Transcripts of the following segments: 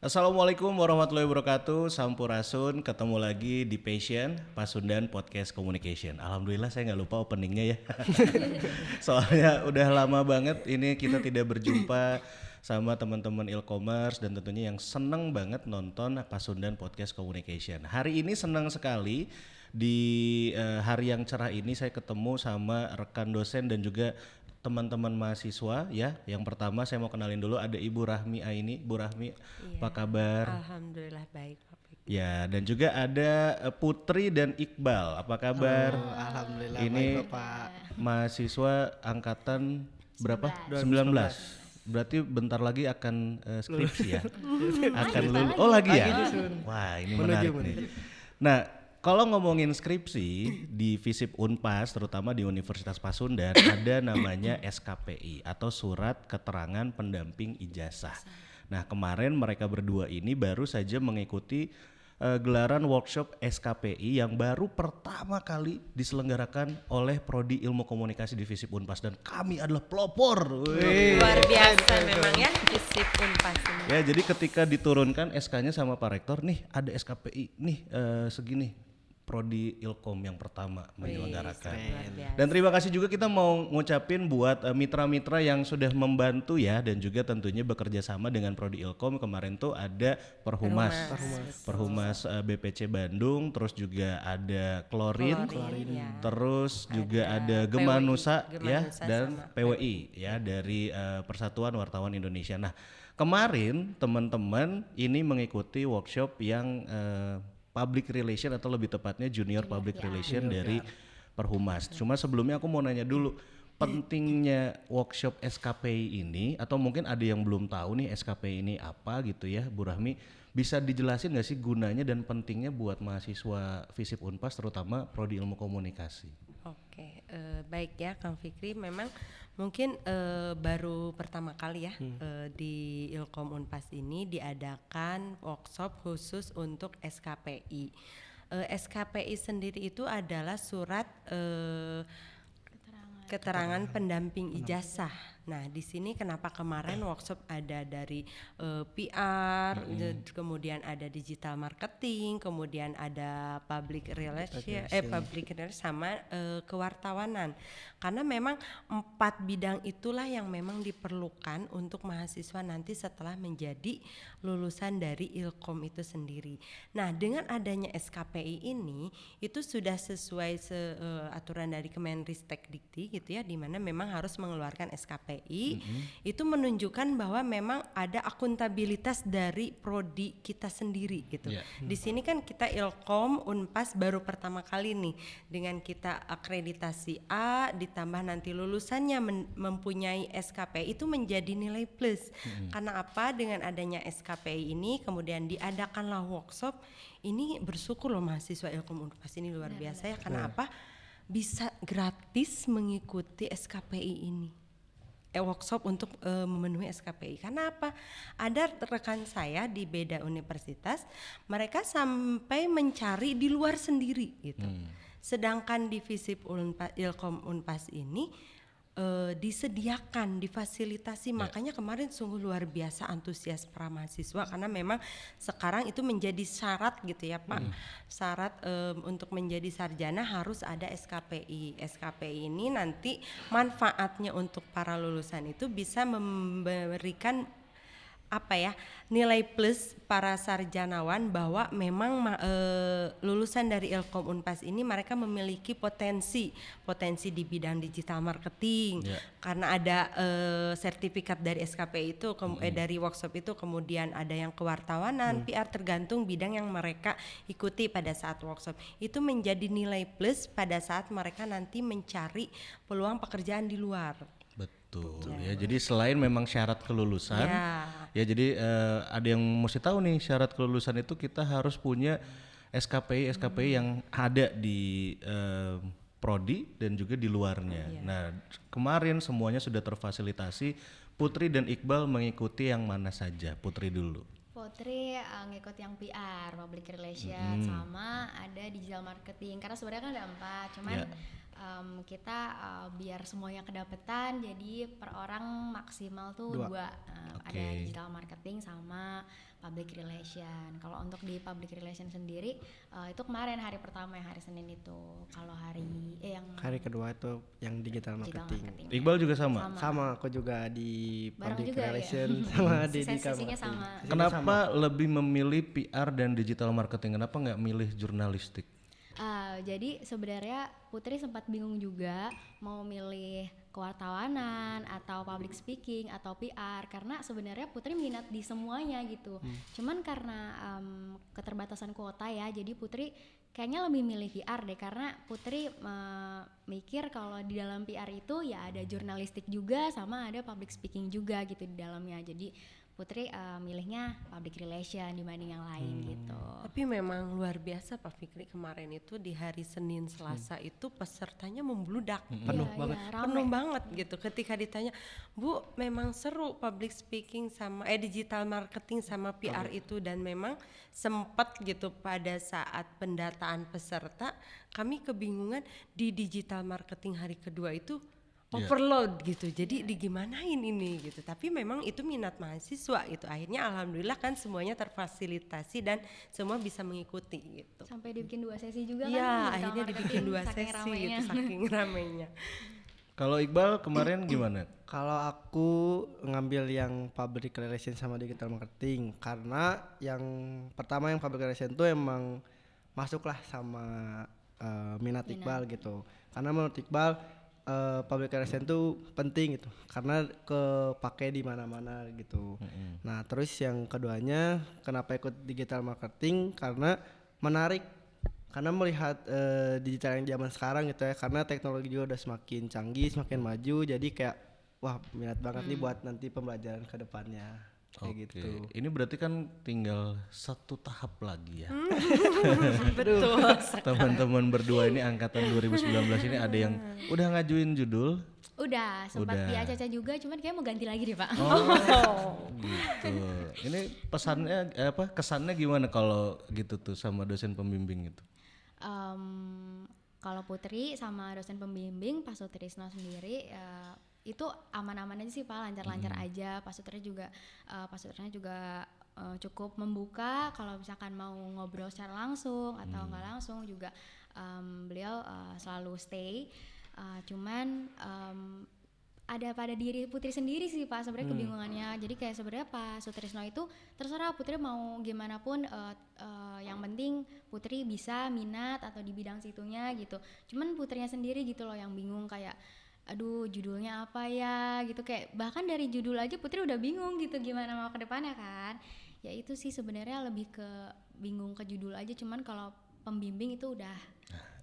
Assalamualaikum warahmatullahi wabarakatuh. Sampurasun, ketemu lagi di Passion Pasundan Podcast Communication. Alhamdulillah saya nggak lupa openingnya ya. Soalnya udah lama banget ini kita tidak berjumpa sama teman-teman e-commerce dan tentunya yang seneng banget nonton Pasundan Podcast Communication. Hari ini senang sekali di hari yang cerah ini saya ketemu sama rekan dosen dan juga teman-teman mahasiswa ya. Yang pertama saya mau kenalin dulu ada Ibu Rahmi Aini. Bu Rahmi, apa kabar? Alhamdulillah baik Pak Fikri. Ya, dan juga ada Putri dan Iqbal. Apa kabar? Alhamdulillah Ini baik Bapak. mahasiswa angkatan berapa? 19. Berarti bentar lagi akan skripsi ya. Akan lulus. Oh, lagi ya? Wah, ini menarik nih. Nah, kalau ngomongin skripsi di FISIP Unpas, terutama di Universitas Pasundan, ada namanya SKPI atau Surat Keterangan Pendamping Ijazah. Nah, kemarin mereka berdua ini baru saja mengikuti gelaran workshop SKPI yang baru pertama kali diselenggarakan oleh Prodi Ilmu Komunikasi di FISIP Unpas dan kami adalah pelopor. Luar biasa memang ya FISIP Unpas ini. Ya, jadi ketika diturunkan SK-nya sama Pak Rektor, nih ada SKPI, nih segini. Prodi Ilkom yang pertama menyelenggarakan. Dan terima kasih juga kita mau ngucapin buat mitra-mitra yang sudah membantu ya dan juga tentunya bekerja sama dengan Prodi Ilkom. Kemarin tuh ada Perhumas BPC Bandung, terus juga ada Klorin. Terus juga ada Gemanusa ya dan PWI ya dari Persatuan Wartawan Indonesia. Nah, kemarin teman-teman ini mengikuti workshop yang public relation atau lebih tepatnya junior public relation dari Perhumas. Cuma sebelumnya aku mau nanya dulu pentingnya workshop SKPI ini atau mungkin ada yang belum tahu nih SKPI ini apa gitu ya Bu Rahmi, bisa dijelasin nggak sih gunanya dan pentingnya buat mahasiswa FISIP Unpas terutama Prodi Ilmu Komunikasi? Oke, baik ya Kang Fikri, memang mungkin baru pertama kali ya di Ilkom Unpas ini diadakan workshop khusus untuk SKPI. SKPI sendiri itu adalah surat keterangan pendamping ijazah. Nah, di sini kenapa kemarin workshop ada dari PR, kemudian ada digital marketing, kemudian ada public relation sama kewartawanan. Karena memang 4 bidang itulah yang memang diperlukan untuk mahasiswa nanti setelah menjadi lulusan dari Ilkom itu sendiri. Nah, dengan adanya SKPI ini itu sudah sesuai aturan dari Kemenristek-Dikti gitu ya, di mana memang harus mengeluarkan SKPI. Itu menunjukkan bahwa memang ada akuntabilitas dari prodi kita sendiri gitu. Di sini kan kita Ilkom Unpas baru pertama kali nih dengan kita akreditasi A ditambah nanti lulusannya mempunyai SKPI itu menjadi nilai plus. Karena apa? Dengan adanya SKPI ini kemudian diadakanlah workshop ini, bersyukur loh mahasiswa Ilkom Unpas ini luar biasa ya. Karena apa? Bisa gratis mengikuti SKPI ini. Workshop untuk memenuhi SKPI. Karena apa? Ada rekan saya di beda universitas, mereka sampai mencari di luar sendiri gitu. Sedangkan di FISIP Ilkom Unpas ini disediakan, difasilitasi. Makanya kemarin sungguh luar biasa antusias para mahasiswa karena memang sekarang itu menjadi syarat gitu ya Pak. Syarat untuk menjadi sarjana harus ada SKPI. SKPI ini nanti manfaatnya untuk para lulusan itu bisa memberikan apa ya, nilai plus para sarjanawan bahwa memang lulusan dari Ilkom Unpas ini mereka memiliki potensi di bidang digital marketing karena ada sertifikat dari SKPI itu dari workshop itu, kemudian ada yang kewartawanan, PR, tergantung bidang yang mereka ikuti pada saat workshop. Itu menjadi nilai plus pada saat mereka nanti mencari peluang pekerjaan di luar. Betul ya, jadi selain memang syarat kelulusan ya jadi ada yang mesti tahu nih, syarat kelulusan itu kita harus punya SKPI yang ada di prodi dan juga di luarnya. Nah, kemarin semuanya sudah terfasilitasi. Putri dan Iqbal mengikuti yang mana saja? Putri dulu. Putri ngikut yang PR, public relation, sama ada digital marketing. Karena sebenarnya kan ada 4, cuman kita biar semuanya kedapetan, jadi per orang maksimal tuh 2. Ada digital marketing sama public relation. Kalau untuk di public relation sendiri itu kemarin hari pertama yang hari Senin itu. Kalau yang hari kedua itu yang digital marketing. Iqbal juga sama? Sama, aku juga di bareng public juga relation ya? sama di sesinya sama. Kenapa lebih memilih PR dan digital marketing? Kenapa nggak milih jurnalistik? Jadi sebenarnya Putri sempat bingung juga mau milih kewartawanan atau public speaking atau PR, karena sebenarnya Putri minat di semuanya gitu. Cuman karena keterbatasan kuota ya, jadi Putri kayaknya lebih milih PR deh, karena Putri mikir kalau di dalam PR itu ya ada jurnalistik juga sama ada public speaking juga gitu di dalamnya. Jadi Putri milihnya public relation dibanding yang lain gitu. Tapi memang luar biasa Pak Fikri, kemarin itu di hari Senin Selasa itu pesertanya membludak. Penuh banget. Penuh banget gitu. Ketika ditanya, Bu memang seru public speaking sama digital marketing sama PR itu, dan memang sempat gitu pada saat pendataan peserta kami kebingungan di digital marketing hari kedua itu overload gitu, jadi digimanain ini gitu. Tapi memang itu minat mahasiswa gitu. Akhirnya alhamdulillah kan semuanya terfasilitasi dan semua bisa mengikuti gitu. Sampai dibikin 2 sesi juga kan? Iya, akhirnya dibikin 2 sesi gitu, saking ramainya. Kalau Iqbal kemarin gimana? Kalau aku ngambil yang public relation sama digital marketing, karena yang pertama yang public relation tuh emang masuklah sama minat Iqbal gitu. Karena menurut Iqbal public relation tuh penting gitu, karena kepake di mana-mana gitu. Nah terus yang keduanya kenapa ikut digital marketing, karena menarik, karena melihat digital yang zaman sekarang gitu ya, karena teknologi juga udah semakin canggih, semakin maju, jadi kayak wah minat banget nih buat nanti pembelajaran ke depannya. Kayak gitu. Ini berarti kan tinggal 1 tahap lagi ya. Betul. Teman-teman berdua ini angkatan 2019 ini ada yang udah ngajuin judul? Udah, sempat di ACC juga, cuman kayak mau ganti lagi deh Pak. Gitu. Ini pesannya kesannya gimana kalau gitu tuh sama dosen pembimbing itu? Kalau Putri sama dosen pembimbing Pak Sutrisno sendiri itu aman-aman aja sih Pak, lancar-lancar aja. Pak Sutrisno juga cukup membuka kalau misalkan mau ngobrol secara langsung atau nggak langsung juga, beliau selalu stay. Cuman ada pada diri Putri sendiri sih Pak sebenarnya kebingungannya. Jadi kayak sebenarnya Pak Sutrisno itu terserah Putri mau gimana pun, yang penting Putri bisa minat atau di bidang situnya gitu. Cuman Putrinya sendiri gitu loh yang bingung, kayak aduh judulnya apa ya gitu, kayak bahkan dari judul aja Putri udah bingung gitu gimana mau ke depannya kan. Ya itu sih sebenarnya lebih ke bingung ke judul aja, cuman kalau pembimbing itu udah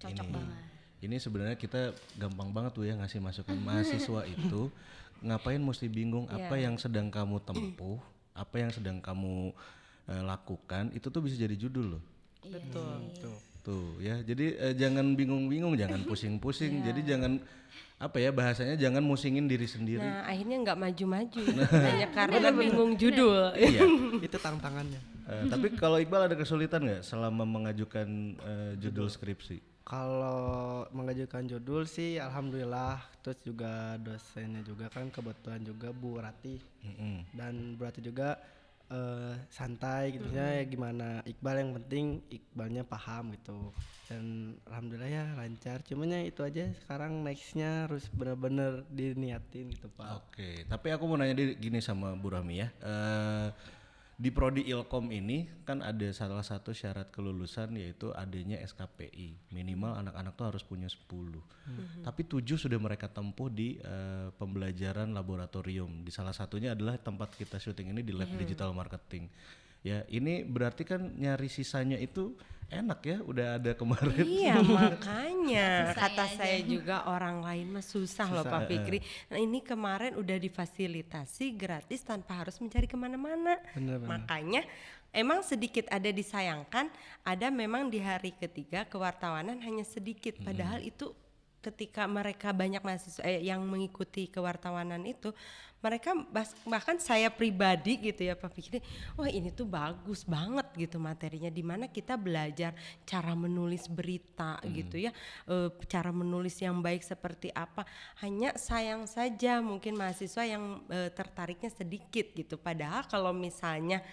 cocok banget. Ini sebenarnya kita gampang banget tuh ya ngasih masukan mahasiswa itu ngapain mesti bingung apa yang sedang kamu tempuh, apa yang sedang kamu lakukan itu tuh bisa jadi judul loh. Betul. Tuh ya, jadi jangan bingung-bingung, jangan pusing-pusing, jadi jangan bahasanya jangan musingin diri sendiri. Nah akhirnya nggak maju-maju hanya karena bingung judul. Iya. Itu tantangannya. Tapi kalau Iqbal ada kesulitan nggak selama mengajukan judul skripsi? Kalau mengajukan judul sih alhamdulillah, terus juga dosennya juga kan kebetulan juga Bu Rati, dan Bu Rati juga santai gitu ya, gimana Iqbal yang penting Iqbalnya paham gitu, dan alhamdulillah ya lancar. Cuman ya itu aja, sekarang nextnya harus benar-benar diniatin gitu Pak. Oke, tapi aku mau nanya gini sama Bu Rahmi ya. Di Prodi Ilkom ini kan ada salah satu syarat kelulusan yaitu adanya SKPI. Minimal anak-anak tuh harus punya 10. Tapi 7 sudah mereka tempuh di pembelajaran laboratorium. Di salah satunya adalah tempat kita syuting ini di lab digital marketing. Ya, ini berarti kan nyari sisanya itu enak ya, udah ada kemarin. Iya makanya kata aja. saya juga orang lain mah susah loh Pak Fikri. Nah ini kemarin udah difasilitasi gratis tanpa harus mencari kemana-mana. Makanya emang sedikit ada disayangkan, ada memang di hari ketiga kewartawanan hanya sedikit, padahal itu ketika mereka banyak mahasiswa yang mengikuti kewartawanan itu, mereka bahkan saya pribadi gitu ya Pak Fikri, wah ini tuh bagus banget gitu materinya, dimana kita belajar cara menulis berita gitu ya, cara menulis yang baik seperti apa. Hanya sayang saja mungkin mahasiswa yang tertariknya sedikit gitu, padahal kalau misalnya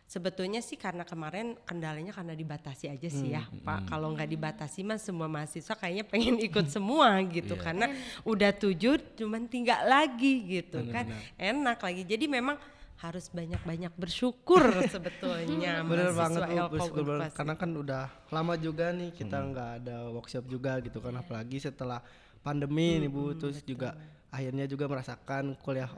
sebetulnya sih karena kemarin kendalanya karena dibatasi aja sih ya Pak. Kalau nggak dibatasi mah semua mahasiswa kayaknya pengen ikut semua gitu karena udah 7 cuman tinggal lagi gitu kan. Enak lagi. Jadi memang harus banyak-banyak bersyukur sebetulnya bener banget mahasiswa Bu, bersyukur banget. Unpas. Karena kan udah lama juga nih kita nggak ada workshop juga gitu kan, apalagi setelah pandemi nih Bu, terus juga akhirnya juga merasakan kuliah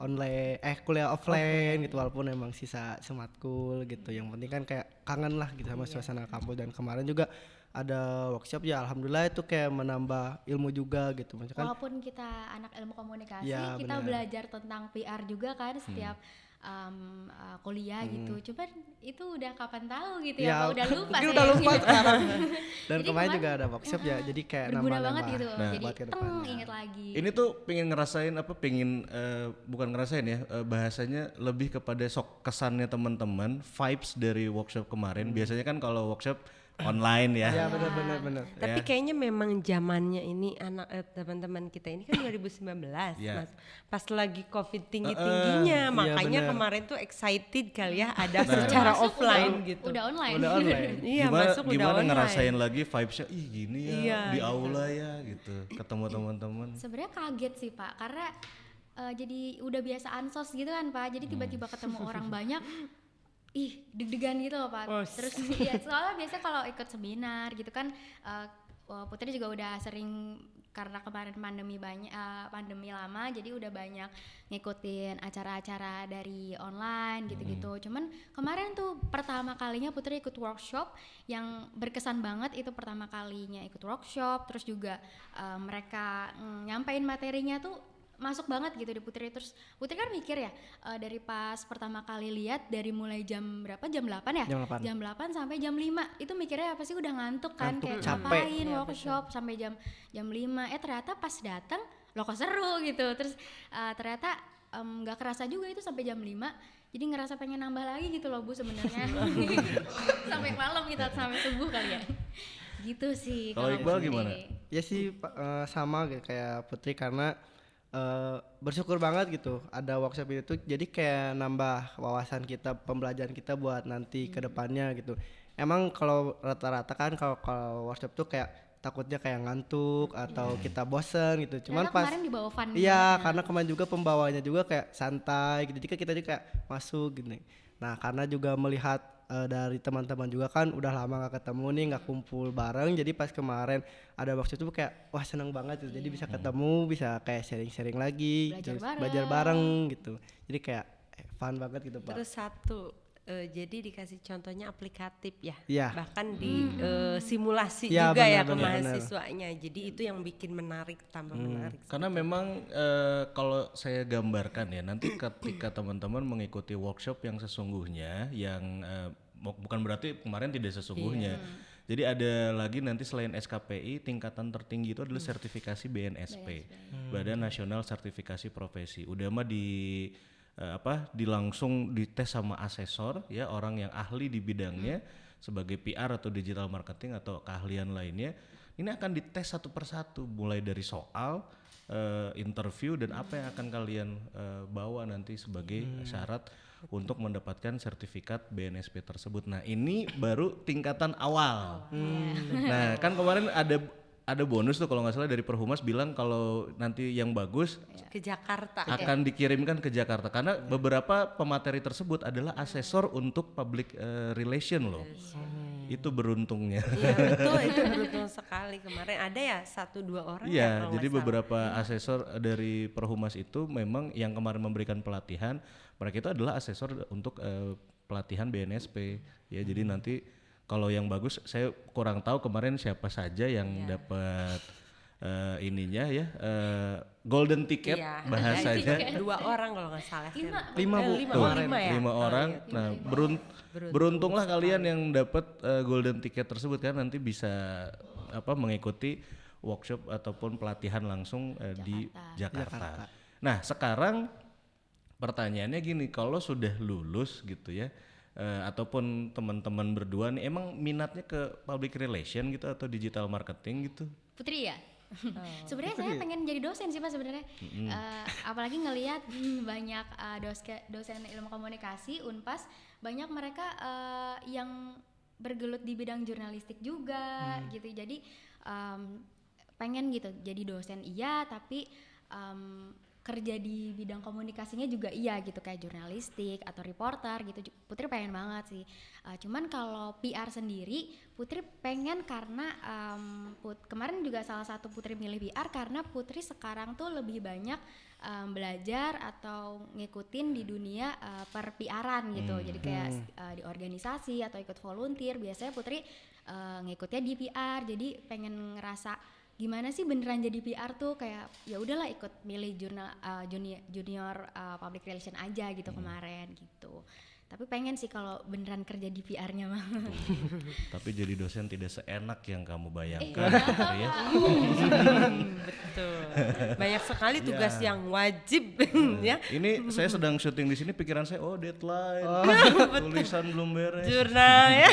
offline gitu, walaupun emang sisa sematkul gitu. Yang penting kan kayak kangen lah gitu sama suasana kampus. Dan kemarin juga ada workshop ya, alhamdulillah itu kayak menambah ilmu juga gitu. Maksudnya kan Walaupun kita anak ilmu komunikasi, Ya, kita bener. belajar tentang PR juga kan setiap kuliah gitu. Cuman itu udah kapan tahu gitu ya, Pak, udah lupa mungkin saya. udah lupa sekarang. Dan Jadi kemarin juga ada workshop ya, jadi kayak berguna nambah-nambah banget gitu. Nah, Jadi buat ke teng depannya. inget lagi. Ini tuh pengen ngerasain bukan ngerasain ya, bahasanya lebih kepada sok kesannya teman-teman, vibes dari workshop kemarin. Biasanya kan kalau workshop online ya. Ya benar. Tapi kayaknya memang zamannya ini teman-teman kita ini kan 2019 Ya. Mas. Pas lagi Covid tinggi-tingginya, makanya bener. kemarin tuh excited kali ya ada secara Masuk offline gitu. Udah online. Udah online. Iya, gimana masuk udah gimana online. ngerasain lagi vibesnya, ih gini ya Iya, di gitu. aula ya gitu, ketemu teman-teman. Sebenarnya kaget sih Pak, karena jadi udah biasa ansos gitu kan Pak, jadi tiba-tiba ketemu orang banyak, deg-degan gitu loh Pak. Oh, Terus ya soalnya biasa kalau ikut seminar gitu kan, Putri juga udah sering karena kemarin pandemi lama, jadi udah banyak ngikutin acara-acara dari online gitu-gitu. Cuman kemarin tuh pertama kalinya Putri ikut workshop yang berkesan banget, itu pertama kalinya ikut workshop, terus juga mereka nyampein materinya tuh masuk banget gitu di Putri. Terus Putri kan mikir ya, dari pas pertama kali lihat dari mulai jam berapa, jam 8 ya? Jam 8. Jam 8 sampai jam 5 itu mikirnya apa sih, udah ngantuk kan, Ngantuk, kayak capek. ngapain workshop sampai jam 5. Ternyata pas datang loh kok seru gitu. Terus ternyata nggak kerasa juga itu sampai jam 5, jadi ngerasa pengen nambah lagi gitu loh Bu sebenarnya. Sampai malam kita, sampai subuh kali ya. Gitu sih. Kalau Iqbal Putri. gimana? Ya sih sama gitu kayak Putri, karena bersyukur banget gitu ada workshop itu, jadi kayak nambah wawasan kita, pembelajaran kita buat nanti ke depannya gitu. Emang kalau rata-rata kan kalau workshop tuh kayak takutnya kayak ngantuk atau kita bosen gitu. Cuman Ternyata pas kemarin dibawa fun iya, banget. karena kemarin juga pembawanya juga kayak santai gitu, jadi kita juga kayak masuk gini. Nah karena juga melihat dari teman-teman juga kan udah lama gak ketemu nih, gak kumpul bareng, jadi pas kemarin ada workshop itu kayak wah seneng banget gitu. Jadi bisa ketemu, bisa kayak sharing-sharing lagi, belajar bareng gitu. Jadi kayak fun banget gitu Pak. Terus satu, jadi dikasih contohnya aplikatif ya, Iya. bahkan di simulasi Ya, juga ya ke benar. mahasiswanya. Jadi itu yang bikin menarik, tambah menarik. Karena memang kalau saya gambarkan ya, nanti ketika teman-teman mengikuti workshop yang sesungguhnya, yang bukan berarti kemarin tidak sesungguhnya. Jadi ada lagi nanti selain SKPI, tingkatan tertinggi itu adalah sertifikasi BNSP, Badan Nasional Sertifikasi Profesi. Udah mah langsung dites sama asesor ya, orang yang ahli di bidangnya sebagai PR atau digital marketing atau keahlian lainnya. Ini akan dites satu persatu, mulai dari soal, interview, dan apa yang akan kalian bawa nanti sebagai syarat untuk mendapatkan sertifikat BNSP tersebut. Nah ini baru tingkatan awal. Nah kan kemarin ada bonus tuh kalau nggak salah dari Perhumas bilang kalau nanti yang bagus Ke Jakarta. akan dikirimkan ke Jakarta, karena beberapa pemateri tersebut adalah asesor untuk public relation loh. Itu beruntungnya. Iya betul, itu beruntung sekali. Kemarin ada ya 1-2 orang. ya Iya, kalau jadi nggak salah. beberapa asesor dari Perhumas itu memang yang kemarin memberikan pelatihan, mereka itu adalah asesor untuk pelatihan BNSP. Ya, jadi nanti kalau yang bagus, saya kurang tahu kemarin siapa saja yang dapat ininya ya, golden ticket Iya, bahasanya. 2 orang kalau nggak salah. 5 Bu. Lima ya. 5 orang. Iya. Nah, beruntunglah kalian yang dapat golden ticket tersebut, kan nanti bisa mengikuti workshop ataupun pelatihan langsung di Jakarta. Nah sekarang pertanyaannya gini, kalau sudah lulus gitu ya, ataupun teman-teman berdua nih, emang minatnya ke public relation gitu atau digital marketing gitu? Putri ya? Sebenarnya saya pengen jadi dosen sih Pak sebenarnya. Apalagi ngelihat banyak dosen ilmu komunikasi Unpas, banyak mereka yang bergelut di bidang jurnalistik juga gitu. Jadi pengen gitu jadi dosen iya, tapi kerja di bidang komunikasinya juga iya gitu, kayak jurnalistik atau reporter gitu. Putri pengen banget sih. Cuman kalau PR sendiri Putri pengen karena kemarin juga salah satu Putri milih PR karena Putri sekarang tuh lebih banyak belajar atau ngikutin di dunia per PR-an gitu. Jadi kayak di organisasi atau ikut volunteer, biasanya Putri ngikutnya di PR. Jadi pengen ngerasa gimana sih beneran jadi PR tuh, kayak ya udahlah ikut milih junior public relation aja gitu kemarin gitu. Tapi pengen sih kalau beneran kerja di PR-nya mah. Tapi jadi dosen tidak seenak yang kamu bayangkan gitu ya. Betul. Banyak sekali tugas yang wajib ya. Ini saya sedang syuting di sini, pikiran saya deadline, tulisan belum beres. Jurnal ya.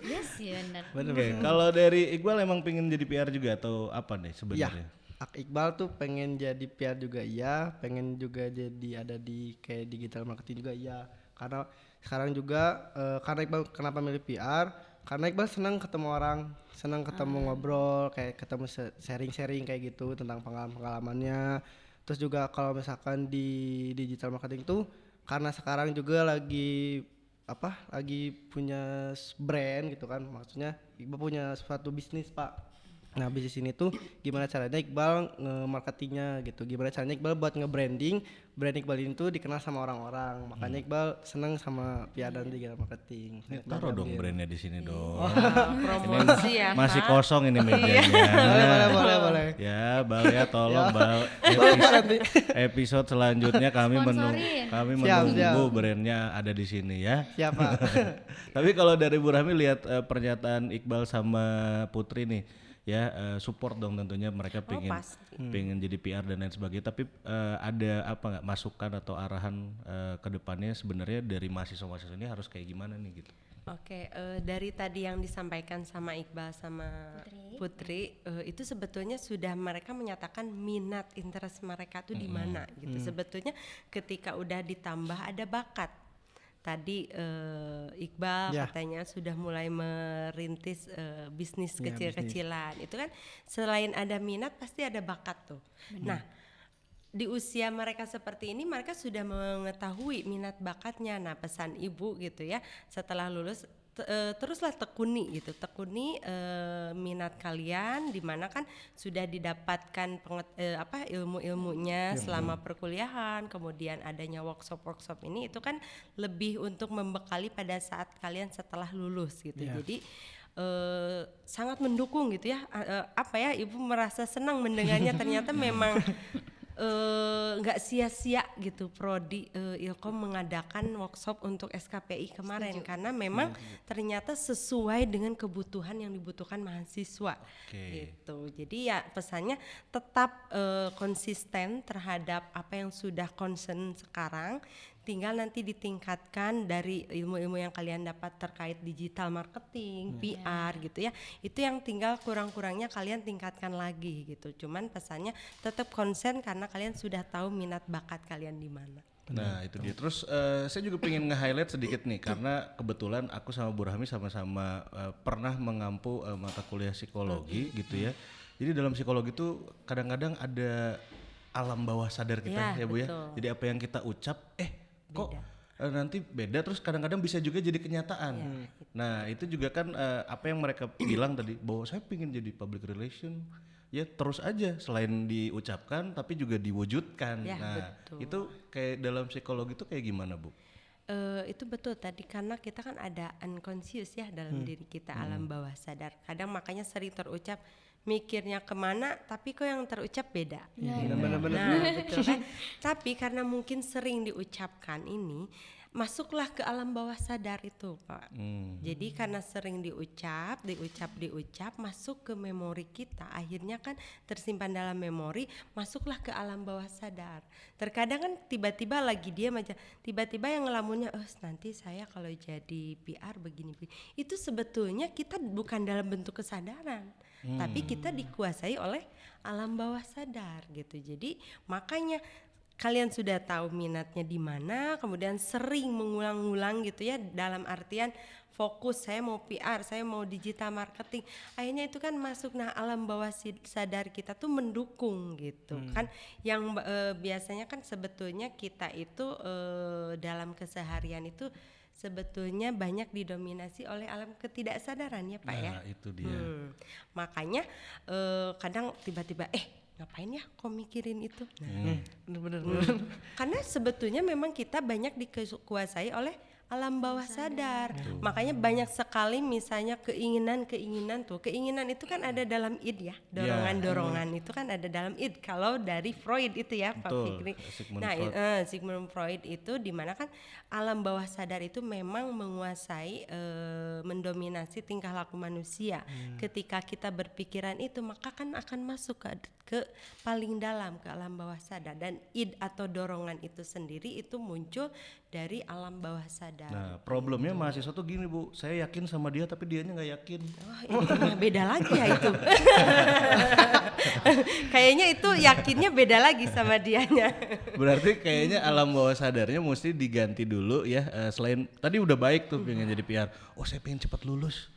Yes, iya benar. Oke, kalau dari Iqbal emang pengen jadi PR juga atau apa nih sebenarnya? Iqbal tuh pengen jadi PR juga iya, pengen juga jadi ada di kayak digital marketing juga iya. Karena sekarang juga karena Iqbal kenapa milih PR? Karena Iqbal senang ketemu orang, senang ketemu ngobrol, kayak ketemu sharing-sharing kayak gitu tentang pengalaman-pengalamannya. Terus juga kalau misalkan di digital marketing tuh karena sekarang juga lagi punya brand gitu kan, maksudnya Iqbal punya suatu bisnis Pak. Nah bisnis ini tuh gimana caranya Iqbal nge-marketingnya gitu, gimana caranya Iqbal buat nge-branding, brand Iqbal ini tuh dikenal sama orang-orang, makanya Iqbal seneng sama PR dan digital marketing. Taruh dong brandnya di sini dong. Promosi ya. Masih Pak. kosong ini mejanya. boleh. Ya Bal ya tolong Bal. Episode selanjutnya kami menunggu brandnya ada di sini ya. Siapa? Tapi kalau dari Bu Rahmi lihat pernyataan Iqbal sama Putri nih, ya support dong tentunya, mereka pengen jadi PR dan lain sebagainya. Tapi ada apa nggak masukan atau arahan ke depannya sebenarnya dari mahasiswa-mahasiswa ini harus kayak gimana nih gitu? Oke, dari tadi yang disampaikan sama Iqbal sama Putri itu sebetulnya sudah mereka menyatakan minat interest mereka tuh di mana gitu. Sebetulnya ketika udah ditambah ada bakat. Tadi Iqbal katanya sudah mulai merintis bisnis kecil-kecilan. Itu kan selain ada minat pasti ada bakat tuh. Nah, di usia mereka seperti ini mereka sudah mengetahui minat bakatnya. Nah, pesan ibu gitu ya, setelah lulus teruslah tekuni minat kalian, di mana kan sudah didapatkan ilmu-ilmunya selama perkuliahan, kemudian adanya workshop ini itu kan lebih untuk membekali pada saat kalian setelah lulus gitu. Jadi sangat mendukung gitu ya. Ibu merasa senang mendengarnya, ternyata memang nggak sia-sia gitu Prodi Ilkom mengadakan workshop untuk SKPI kemarin. Karena memang ternyata sesuai dengan kebutuhan yang dibutuhkan mahasiswa gitu. Jadi ya pesannya tetap konsisten terhadap apa yang sudah concern sekarang, tinggal nanti ditingkatkan dari ilmu-ilmu yang kalian dapat terkait digital marketing, PR gitu ya. Itu yang tinggal kurang-kurangnya kalian tingkatkan lagi gitu. Cuman pesannya tetap konsen karena kalian sudah tahu minat bakat kalian di mana. Nah itu dia. Terus saya juga pengen nge-highlight sedikit nih, karena kebetulan aku sama Bu Rahmi sama-sama pernah mengampu mata kuliah psikologi gitu ya. Jadi dalam psikologi itu kadang-kadang ada alam bawah sadar kita ya Bu ya. Jadi apa yang kita ucap kok nanti beda, terus kadang-kadang bisa juga jadi kenyataan. Nah itu juga kan apa yang mereka bilang tadi, bahwa saya pengen jadi public relation, ya terus aja selain diucapkan tapi juga diwujudkan. Itu kayak dalam psikologi itu kayak gimana Bu? Itu betul tadi, karena kita kan ada unconscious ya dalam diri kita, alam bawah sadar. Kadang makanya sering terucap, mikirnya kemana tapi kok yang terucap beda. Benar-benar. Betul kan? Tapi karena mungkin sering diucapkan ini, masuklah ke alam bawah sadar itu, Pak. Jadi karena sering diucap, masuk ke memori kita, akhirnya kan tersimpan dalam memori, masuklah ke alam bawah sadar. Terkadang kan tiba-tiba lagi diam aja, tiba-tiba yang ngelamunnya, nanti saya kalau jadi PR begini. Itu sebetulnya kita bukan dalam bentuk kesadaran, tapi kita dikuasai oleh alam bawah sadar gitu. Jadi makanya kalian sudah tahu minatnya di mana, kemudian sering mengulang-ulang gitu ya, dalam artian fokus, saya mau PR, saya mau digital marketing, akhirnya itu kan masuk. Nah, alam bawah sadar kita tuh mendukung gitu kan, yang biasanya kan sebetulnya kita itu dalam keseharian itu sebetulnya banyak didominasi oleh alam ketidaksadaran ya Pak ya. Itu dia. Makanya kadang tiba-tiba ngapain ya kok mikirin itu. Bener-bener. Karena sebetulnya memang kita banyak dikuasai oleh alam bawah sadar. Makanya banyak sekali misalnya keinginan itu kan ada dalam id ya, dorongan itu kan ada dalam id. Kalau dari Freud itu ya Pak Fikri. Sigmund Freud itu dimana kan alam bawah sadar itu memang menguasai, mendominasi tingkah laku manusia. Ketika kita berpikiran itu, maka kan akan masuk ke paling dalam, ke alam bawah sadar. Dan id atau dorongan itu sendiri itu muncul dari alam bawah sadar. Nah, problemnya mahasiswa tuh gini Bu, saya yakin sama dia tapi dianya nggak yakin. Itu mah beda lagi ya itu. Kayaknya itu yakinnya beda lagi sama dianya. Berarti kayaknya alam bawah sadarnya mesti diganti dulu ya. Selain tadi udah baik tuh pengen jadi PR, saya pengen cepat lulus.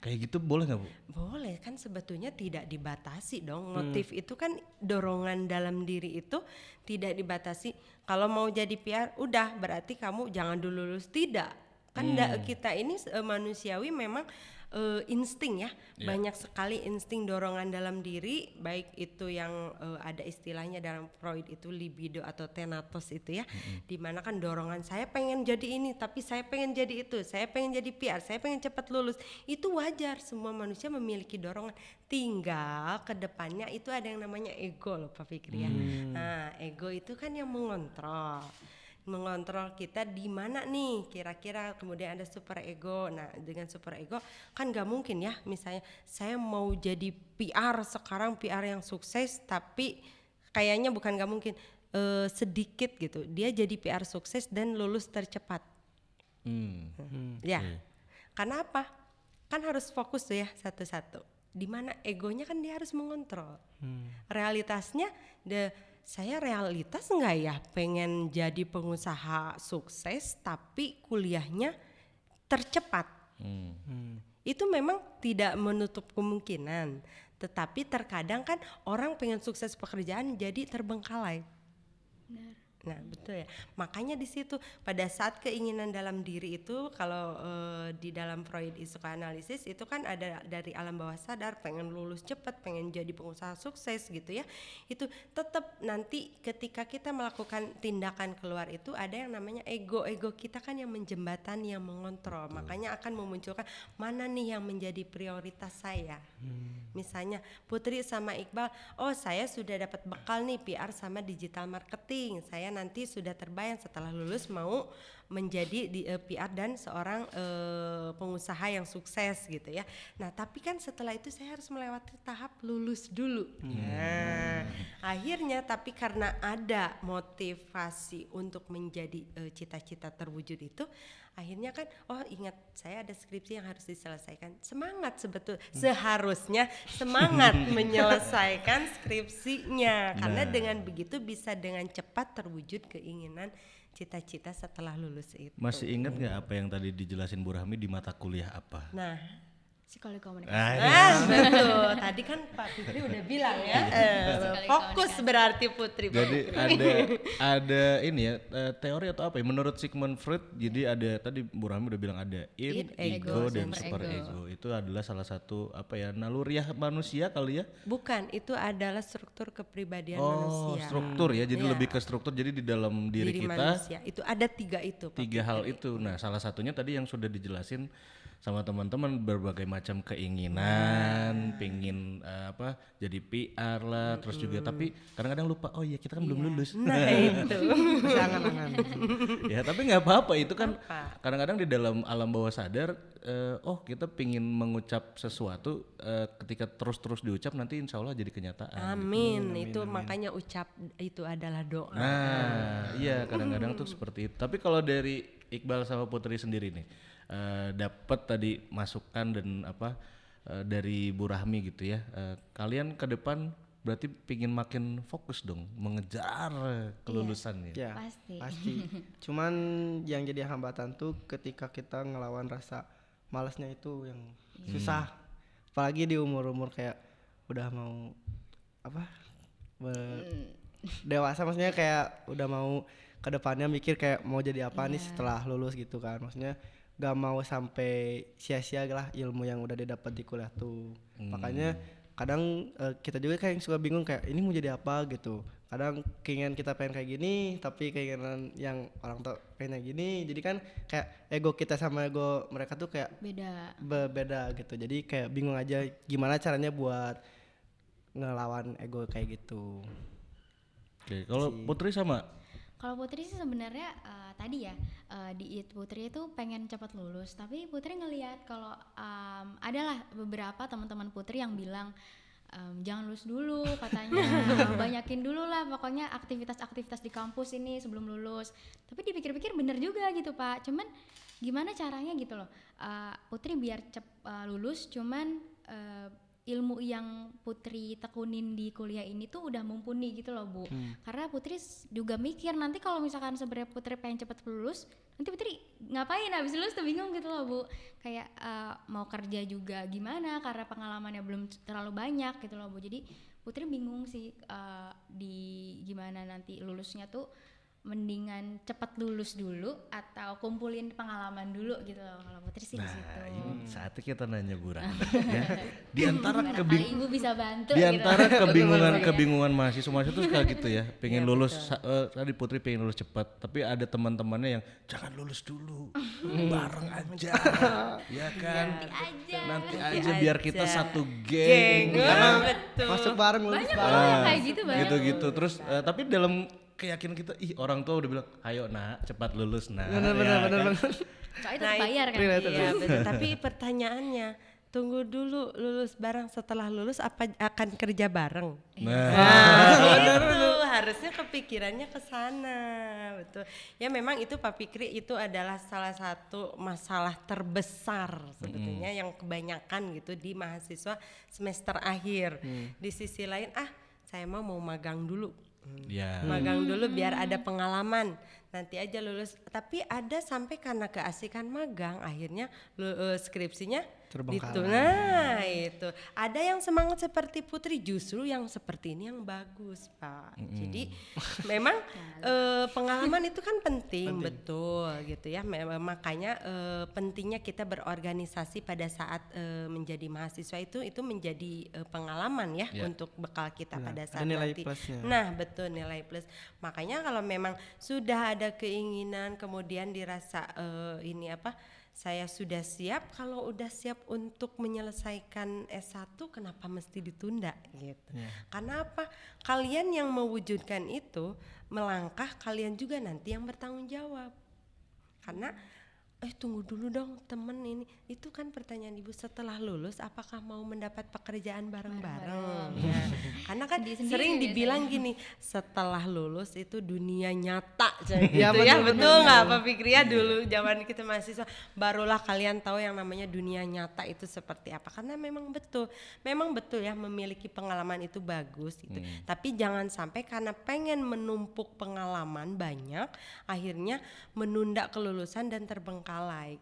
Kayak gitu boleh nggak Bu? Boleh, kan sebetulnya tidak dibatasi dong. Motif itu kan dorongan dalam diri itu tidak dibatasi. Kalau mau jadi PR, udah berarti kamu jangan dulu lulus. Tidak, kan kita ini manusiawi memang insting ya. Banyak sekali insting dorongan dalam diri, baik itu yang ada istilahnya dalam Freud itu libido atau thanatos itu ya. Dimana kan dorongan saya pengen jadi ini, tapi saya pengen jadi itu, saya pengen jadi PR, saya pengen cepat lulus. Itu wajar, semua manusia memiliki dorongan. Tinggal ke depannya itu ada yang namanya ego loh Pak Fikri ya. Nah, ego itu kan yang mengontrol kita di mana nih kira-kira, kemudian ada super ego. Nah, dengan super ego kan gak mungkin ya, misalnya saya mau jadi PR sekarang, PR yang sukses, tapi kayaknya bukan gak mungkin, sedikit gitu dia jadi PR sukses dan lulus tercepat. Ya, karena apa? Kan harus fokus tuh ya satu-satu. Di mana egonya kan dia harus mengontrol. Realitasnya saya realitas enggak ya pengen jadi pengusaha sukses tapi kuliahnya tercepat. Itu memang tidak menutup kemungkinan, tetapi terkadang kan orang pengen sukses pekerjaan jadi terbengkalai. Benar. Nah, betul ya. Makanya di situ pada saat keinginan dalam diri itu, kalau di dalam Freud psikoanalisis itu kan ada dari alam bawah sadar, pengen lulus cepat, pengen jadi pengusaha sukses gitu ya. Itu tetap nanti ketika kita melakukan tindakan keluar itu ada yang namanya ego. Ego kita kan yang menjembatani, yang mengontrol. Makanya akan memunculkan mana nih yang menjadi prioritas saya. Misalnya Putri sama Iqbal, saya sudah dapat bekal nih PR sama digital marketing. Saya nanti sudah terbayang setelah lulus mau menjadi PR dan seorang pengusaha yang sukses gitu ya. Nah, tapi kan setelah itu saya harus melewati tahap lulus dulu. Nah, akhirnya tapi karena ada motivasi untuk menjadi cita-cita terwujud itu, akhirnya kan ingat saya ada skripsi yang harus diselesaikan. Semangat seharusnya semangat menyelesaikan skripsinya, karena dengan begitu bisa dengan cepat terwujud keinginan cita-cita setelah lulus itu. Masih ingat nggak apa yang tadi dijelasin Bu Rahmi di mata kuliah apa? Nah, Psikologi komunikasi. Betul. Tadi kan Pak Putri udah bilang ya. Fokus berarti Putri. Jadi ada ini ya, teori atau apa ya? Menurut Sigmund Freud, jadi ada tadi Bu Rahmi udah bilang ada id, ego dan super ego. Itu adalah salah satu naluriah manusia kali ya? Bukan, itu adalah struktur kepribadian manusia. Struktur ya. Jadi lebih ke struktur. Jadi di dalam diri kita manusia itu ada 3 itu. Pak, 3 hal itu. Nah, salah satunya tadi yang sudah dijelasin sama teman-teman berbagai macam keinginan, pingin jadi PR lah, terus juga tapi kadang-kadang lupa, oh iya kita kan belum lulus. Nah itu. Jangan. Ya tapi nggak apa-apa, itu kan kadang-kadang di dalam alam bawah sadar, kita pingin mengucap sesuatu, ketika terus-terus diucap nanti insya Allah jadi kenyataan. Amin. Itu makanya ucap itu adalah doa. Nah iya kadang-kadang tuh seperti itu. Tapi kalau dari Iqbal sama Putri sendiri nih, dapat tadi masukan dan dari Bu Rahmi gitu ya, kalian ke depan berarti pingin makin fokus dong mengejar kelulusan ya. Pasti. Cuman yang jadi hambatan tuh ketika kita ngelawan rasa malasnya itu yang susah, apalagi di umur-umur kayak udah mau dewasa, maksudnya kayak udah mau ke depannya mikir kayak mau jadi apa nih setelah lulus gitu kan, maksudnya gak mau sampai sia-sia lah ilmu yang udah didapat di kuliah tuh. Makanya kadang kita juga kayak suka bingung kayak ini mau jadi apa gitu. Kadang keinginan kita pengen kayak gini, tapi keinginan yang orang tua pengen kayak gini. Jadi kan kayak ego kita sama ego mereka tuh kayak beda gitu. Jadi kayak bingung aja gimana caranya buat ngelawan ego kayak gitu. Oke, kalau Putri sama? Kalau Putri sih sebenarnya tadi ya di Putri itu pengen cepat lulus, tapi Putri ngelihat kalau adalah beberapa teman-teman Putri yang bilang jangan lulus dulu katanya, banyakin dulu lah pokoknya aktivitas-aktivitas di kampus ini sebelum lulus. Tapi dipikir-pikir bener juga gitu Pak, cuman gimana caranya gitu loh, Putri biar lulus, cuman ilmu yang Putri tekunin di kuliah ini tuh udah mumpuni gitu loh Bu. Karena Putri juga mikir nanti kalau misalkan sebenarnya Putri pengen cepet lulus, nanti Putri ngapain abis lulus tuh bingung gitu loh Bu. Kayak mau kerja juga gimana karena pengalamannya belum terlalu banyak gitu loh Bu. Jadi Putri bingung sih di gimana nanti lulusnya tuh, mendingan cepat lulus dulu atau kumpulin pengalaman dulu gitu loh. Kalau Putri sih di situ. Ini saatnya kita nanya Bu Rahmi ya. Di antara Ibu bisa bantu di antara gitu. kebingungan mahasiswa tuh kayak gitu ya. Pengen lulus, tadi Putri pengen lulus cepat, tapi ada teman-temannya yang jangan lulus dulu. Bareng aja. Ya kan? Nanti aja biar kita satu geng. Masuk bareng lulus banyak bareng. kayak gitu banyak. Gitu-gitu. Terus tapi dalam keyakinan kita, orang tua udah bilang, ayo nak cepat lulus nak. Bener. Soalnya tetap bayar kan. Iya betul. Tapi pertanyaannya, tunggu dulu lulus bareng, setelah lulus apa akan kerja bareng? Itu harusnya kepikirannya ke sana, betul. Ya memang itu Pak Fikri, itu adalah salah satu masalah terbesar sebetulnya yang kebanyakan gitu di mahasiswa semester akhir. Di sisi lain, saya mau magang dulu. Magang dulu biar ada pengalaman, nanti aja lulus. Tapi ada sampai karena keasikan magang akhirnya skripsinya terbengkalai. Nah itu ada yang semangat seperti Putri, justru yang seperti ini yang bagus Pak. Jadi memang pengalaman itu kan penting. Betul gitu ya. Makanya pentingnya kita berorganisasi pada saat menjadi mahasiswa itu menjadi pengalaman ya untuk bekal kita pada saat nilai nanti. Plusnya. Nah betul, nilai plus. Makanya kalau memang sudah ada keinginan kemudian dirasa saya sudah siap, kalau udah siap untuk menyelesaikan S1 kenapa mesti ditunda gitu. Karena apa? Kalian yang mewujudkan itu melangkah, kalian juga nanti yang bertanggung jawab. Karena tunggu dulu dong temen ini, itu kan pertanyaan Ibu, setelah lulus apakah mau mendapat pekerjaan bareng-bareng. Karena kan sering dibilang gini, setelah lulus itu dunia nyata gitu ya, betul nggak Pak Fikri ya? Dulu zaman kita mahasiswa barulah kalian tahu yang namanya dunia nyata itu seperti apa. Karena memang betul ya, memiliki pengalaman itu bagus gitu. Tapi jangan sampai karena pengen menumpuk pengalaman banyak, akhirnya menunda kelulusan dan terbengkalai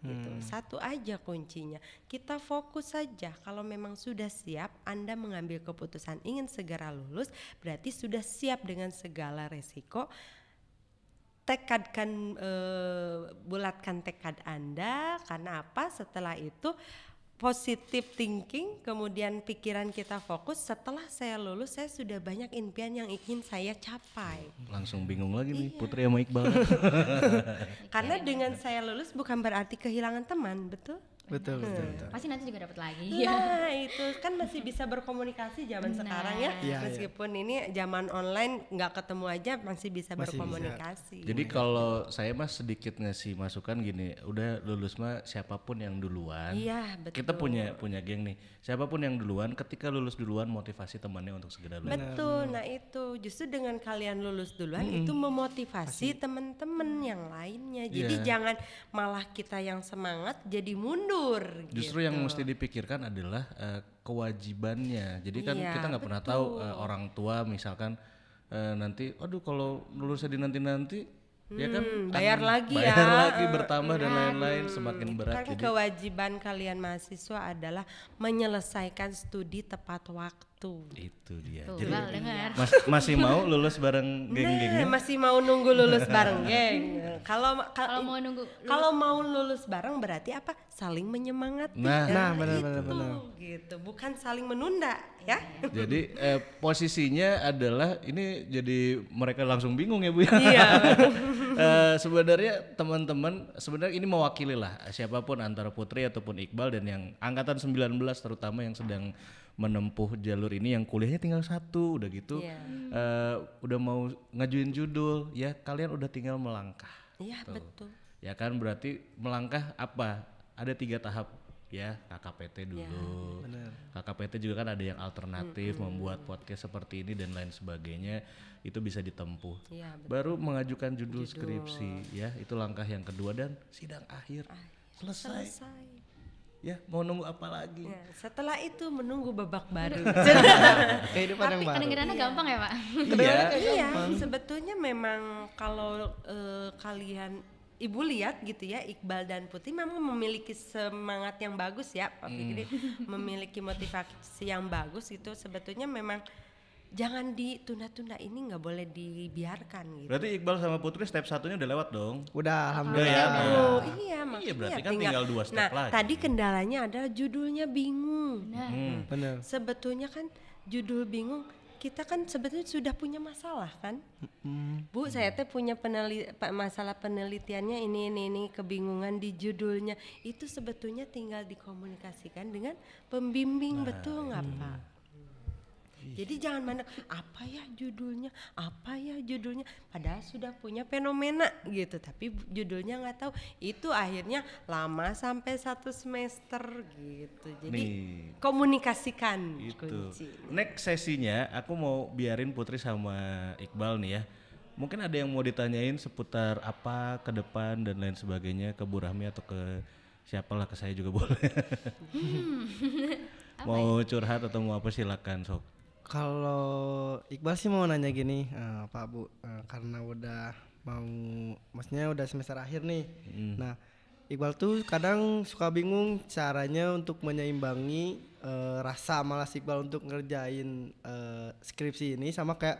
gitu. Satu aja kuncinya, kita fokus saja. Kalau memang sudah siap Anda mengambil keputusan ingin segera lulus, berarti sudah siap dengan segala resiko. Tekadkan, bulatkan tekad Anda. Karena apa? Setelah itu positive thinking, kemudian pikiran kita fokus. Setelah saya lulus, saya sudah banyak impian yang ingin saya capai. Langsung bingung lagi nih Putri sama Iqbal. Karena dengan saya lulus bukan berarti kehilangan teman, betul? Betul. Pasti nanti juga dapat lagi. Nah itu kan masih bisa berkomunikasi zaman sekarang ya. Iya, Meskipun ini zaman online nggak ketemu aja masih bisa Masih berkomunikasi. Jadi kalau saya mah sedikit ngasih masukan gini, udah lulus mah siapapun yang duluan. Iya betul. Kita punya geng nih. Siapapun yang duluan, ketika lulus duluan motivasi temannya untuk segera lulus. Betul, nah itu justru dengan kalian lulus duluan itu memotivasi teman-teman yang lainnya. Jadi jangan malah kita yang semangat jadi mundur. Justru gitu. yang mesti dipikirkan adalah kewajibannya. Jadi kan Iya, kita nggak pernah tahu orang tua misalkan nanti, aduh kalau lulusnya di nanti ya kan bayar lagi bertambah dan lain-lain semakin berat. Kan Jadi kewajiban kalian mahasiswa adalah menyelesaikan studi tepat waktu. itu dia. Tuh, Jadi dengar. masih mau lulus bareng geng-gengnya? Masih mau nunggu lulus bareng, geng. Kalau mau lulus bareng berarti apa? Saling menyemangati. Nah, benar. Gitu, bukan saling menunda, ya. Jadi posisinya adalah ini jadi mereka langsung bingung ya Bu ya. Iya. Sebenarnya teman-teman sebenarnya ini mewakili lah siapapun antara Putri ataupun Iqbal dan yang angkatan 19 terutama yang sedang menempuh jalur ini yang kuliahnya tinggal 1 udah gitu. Udah mau ngajuin judul ya kalian udah tinggal melangkah. Iya, betul. Ya kan berarti melangkah apa? Ada 3 tahap ya, KKPT dulu. KKPT juga kan ada yang alternatif membuat podcast seperti ini dan lain sebagainya itu bisa ditempuh. Iya, betul. Baru mengajukan judul skripsi ya, itu langkah yang kedua dan sidang akhir. Selesai. Ya, mau nunggu apa lagi? Ya, setelah itu menunggu babak baru. Kehidupan yang baru. Kedengerannya gampang ya Pak? Iya, sebetulnya memang kalau kalian Ibu lihat gitu ya, Iqbal dan Putri memang memiliki semangat yang bagus ya, Pak Fikri, memiliki motivasi yang bagus itu sebetulnya memang jangan ditunda-tunda, ini nggak boleh dibiarkan gitu. Berarti Iqbal sama Putri step 1-nya udah lewat dong? Udah, alhamdulillah. ya, Iya, makanya berarti kan tinggal 2 step lagi. Tadi kendalanya adalah judulnya bingung. Benar. Sebetulnya kan judul bingung, kita kan sebetulnya sudah punya masalah kan. Bu, saya teh punya masalah penelitiannya ini kebingungan di judulnya. Itu sebetulnya tinggal dikomunikasikan dengan pembimbing, betul nggak Pak? Jadi jangan mandang apa ya judulnya, padahal sudah punya fenomena gitu, tapi judulnya nggak tahu. Itu akhirnya lama sampai 1 semester gitu. Jadi komunikasikan itu. kunci. Next sesinya aku mau biarin Putri sama Iqbal nih ya. Mungkin ada yang mau ditanyain seputar apa ke depan dan lain sebagainya ke Bu Rahmi atau ke siapalah, ke saya juga boleh. Mau curhat atau mau apa silakan sok. Kalau Iqbal sih mau nanya gini, Pak Bu, karena udah mau, maksudnya udah semester akhir nih. Nah, Iqbal tuh kadang suka bingung caranya untuk menyeimbangi rasa malas Iqbal untuk ngerjain skripsi ini sama kayak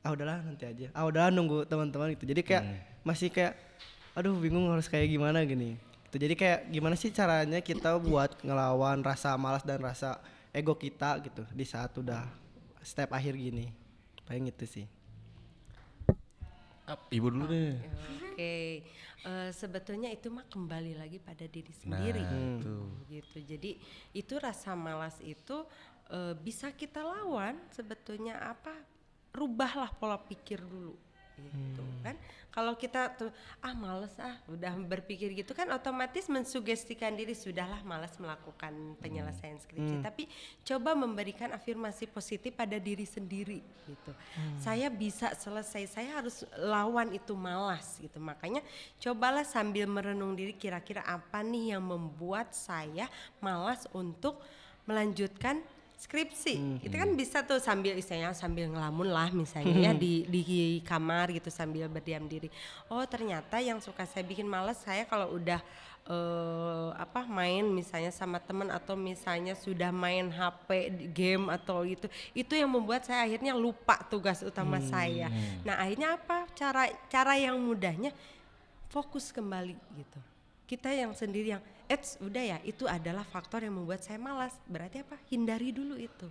udahlah nanti aja, udahlah nunggu teman-teman gitu. Jadi kayak masih kayak aduh bingung harus kayak gimana gini. Gitu. Jadi kayak gimana sih caranya kita buat ngelawan rasa malas dan rasa ego kita gitu di saat udah step akhir gini. Paling itu sih. Ibu dulu deh. Oke. Sebetulnya itu mah kembali lagi pada diri sendiri. Gitu. Jadi itu rasa malas itu bisa kita lawan sebetulnya apa? Rubahlah pola pikir dulu. Gitu kan. Kalau kita tuh males udah berpikir gitu kan otomatis mensugestikan diri, sudahlah malas melakukan penyelesaian skripsi. Tapi coba memberikan afirmasi positif pada diri sendiri gitu. Saya bisa selesai, saya harus lawan itu malas gitu. Makanya cobalah sambil merenung diri, kira-kira apa nih yang membuat saya malas untuk melanjutkan skripsi. Itu kan bisa tuh sambil ngelamun lah misalnya ya di kamar gitu sambil berdiam diri. Oh ternyata yang suka saya bikin malas saya kalau udah main misalnya sama teman atau misalnya sudah main HP game atau itu yang membuat saya akhirnya lupa tugas utama saya. Nah akhirnya apa cara yang mudahnya fokus kembali gitu. Kita yang sendiri yang udah ya, itu adalah faktor yang membuat saya malas. Berarti apa? Hindari dulu itu.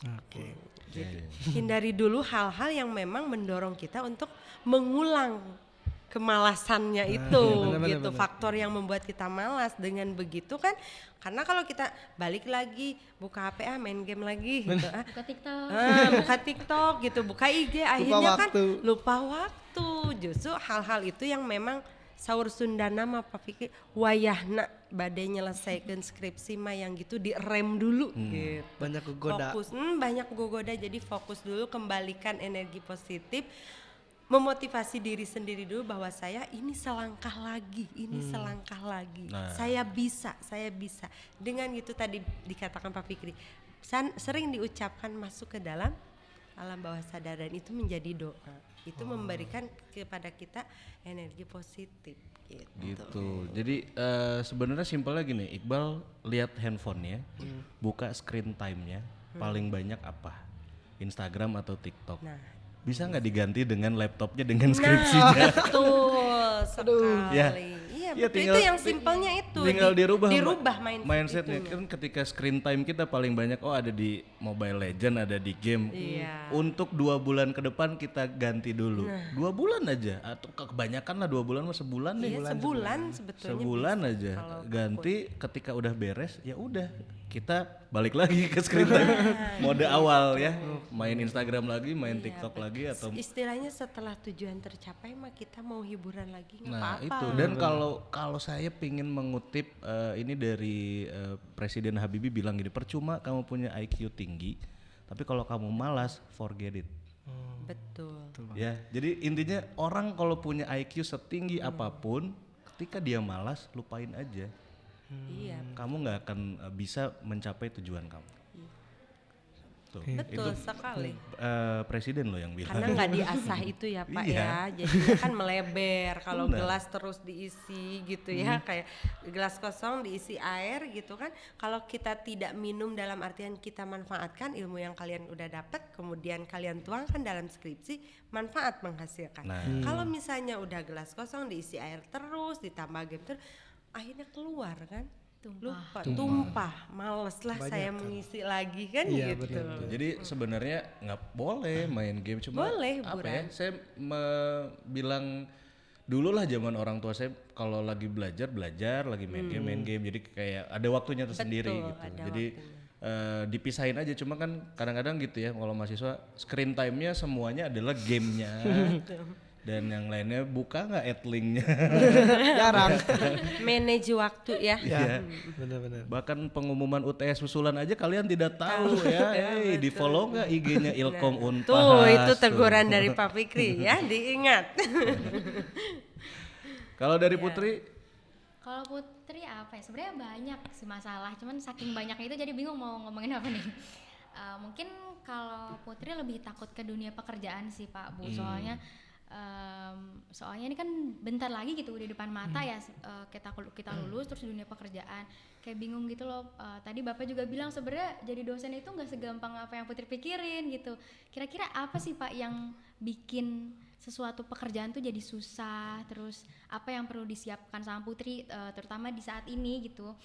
Oke. Jadi hindari dulu hal-hal yang memang mendorong kita untuk mengulang kemalasannya itu bener, gitu, bener. faktor yang membuat kita malas. Dengan begitu kan, karena kalau kita balik lagi buka HP main game lagi gitu, Buka TikTok. buka TikTok gitu, buka IG, akhirnya kan waktu. lupa waktu. Justru hal-hal itu yang memang saur Sundana mah Pak Fikri wayahna badai nyelesaikan skripsi mah yang gitu direm dulu gitu. Banyak kegoda. Fokus, banyak gogoda, jadi fokus dulu, kembalikan energi positif, memotivasi diri sendiri dulu bahwa saya ini selangkah lagi, ini selangkah lagi, saya bisa. Dengan gitu tadi dikatakan Pak Fikri, sering diucapkan masuk ke dalam alam bawah sadar, dan itu menjadi doa, itu memberikan kepada kita energi positif Gitu. Jadi sebenarnya simpelnya gini, Iqbal lihat handphonenya, buka screen time-nya, paling banyak apa? Instagram atau TikTok. Nah, Bisa nggak diganti dengan laptopnya dengan skripsinya? betul sekali. Ya. Iya, Ya, betul. tinggal- Itu yang simpelnya itu. Tinggal dirubah mindsetnya. mindsetnya kan, ketika screen time kita paling banyak ada di Mobile Legend, ada di game. Iya. Untuk 2 bulan ke depan kita ganti dulu. 2 bulan aja atau kebanyakan lah 2 bulan, sebulan deh. Iya, sebulan sebetulnya. Sebulan bisa. aja Kalau ganti, ketika udah beres ya udah kita balik lagi ke screen time mode awal ya, main Instagram lagi, main TikTok lagi atau istilahnya setelah tujuan tercapai mah kita mau hiburan lagi nggak nah apa-apa. itu. Dan kalau saya pingin mengutip ini dari Presiden Habibie bilang gini, percuma kamu punya IQ tinggi tapi kalau kamu malas forget it. Betul. Ya, jadi intinya orang kalau punya IQ setinggi apapun, ketika dia malas lupain aja. Iya. Kamu nggak akan bisa mencapai tujuan kamu. Tuh, Betul itu sekali. Presiden loh yang bilang. Karena nggak diasah itu ya Pak Iya. ya, jadinya kan meleber. Kalau Benar. gelas terus diisi gitu ya, kayak gelas kosong diisi air gitu kan. Kalau kita tidak minum dalam artian kita manfaatkan ilmu yang kalian udah dapat, kemudian kalian tuangkan dalam skripsi, manfaat menghasilkan. Nah. Kalau misalnya udah gelas kosong diisi air terus, ditambah game terus, akhirnya keluar kan. Tumpah, males lah saya mengisi lagi kan Iya, gitu. Jadi sebenarnya nggak boleh main game, cuma Boleh, apa hiburan. ya? Saya bilang dulu lah zaman orang tua saya kalau lagi belajar, lagi main game. Jadi kayak ada waktunya tersendiri Betul, gitu. ada Jadi dipisahin aja. Cuma kan kadang-kadang gitu ya, kalau mahasiswa screen time-nya semuanya adalah gamenya. Dan yang lainnya buka nggak adlinknya. Jarang. Manage waktu ya. Ya, benar-benar. Bahkan pengumuman UTS susulan aja kalian tidak tahu ya. Di follow nggak IG-nya Ilkom Unpas. Tuh itu teguran dari Pak Fikri ya, diingat. Kalau dari Putri, Kalau Putri apa ya? Sebenarnya banyak sih masalah, cuman saking banyaknya itu jadi bingung mau ngomongin apa nih. Mungkin kalau Putri lebih takut ke dunia pekerjaan sih Pak Bu, soalnya ini kan bentar lagi gitu di depan mata ya, kita lulus terus dunia pekerjaan kayak bingung gitu loh. Tadi Bapak juga bilang sebenarnya jadi dosen itu nggak segampang apa yang Putri pikirin gitu. Kira-kira apa sih Pak yang bikin sesuatu pekerjaan tuh jadi susah, terus apa yang perlu disiapkan sama Putri terutama di saat ini gitu.